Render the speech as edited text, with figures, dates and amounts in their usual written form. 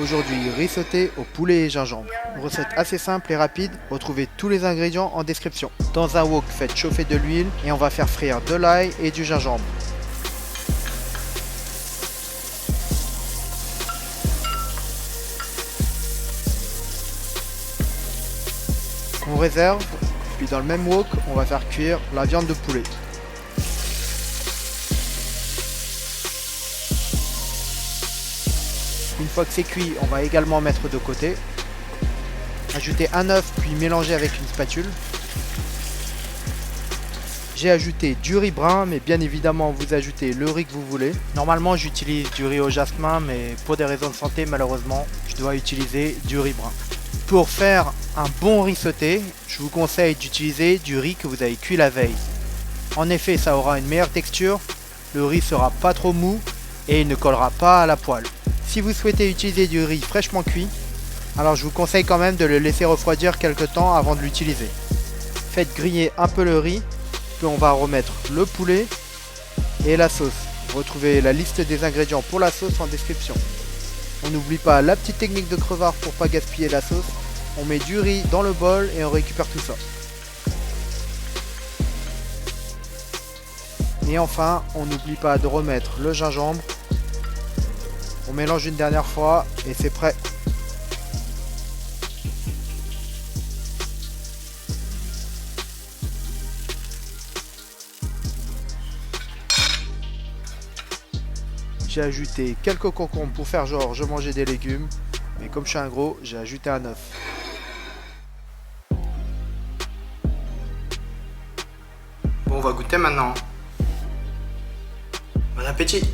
Aujourd'hui, riz sauté au poulet et gingembre. Une recette assez simple et rapide, retrouvez tous les ingrédients en description. Dans un wok, faites chauffer de l'huile et on va faire frire de l'ail et du gingembre. On réserve, puis dans le même wok, on va faire cuire la viande de poulet. Une fois que c'est cuit, on va également mettre de côté. Ajouter un œuf puis mélanger avec une spatule. J'ai ajouté du riz brun, mais bien évidemment vous ajoutez le riz que vous voulez. Normalement j'utilise du riz au jasmin, mais pour des raisons de santé malheureusement je dois utiliser du riz brun. Pour faire un bon riz sauté, je vous conseille d'utiliser du riz que vous avez cuit la veille. En effet, ça aura une meilleure texture, le riz sera pas trop mou et il ne collera pas à la poêle. Si vous souhaitez utiliser du riz fraîchement cuit, alors je vous conseille quand même de le laisser refroidir quelques temps avant de l'utiliser. Faites griller un peu le riz, puis on va remettre le poulet et la sauce. Retrouvez la liste des ingrédients pour la sauce en description. On n'oublie pas la petite technique de crevard pour pas gaspiller la sauce. On met du riz dans le bol et on récupère tout ça. Et enfin, on n'oublie pas de remettre le gingembre. On mélange une dernière fois et c'est prêt. J'ai ajouté quelques concombres pour faire genre je mangeais des légumes. Mais comme je suis un gros, j'ai ajouté un œuf. Bon, on va goûter maintenant. Bon appétit!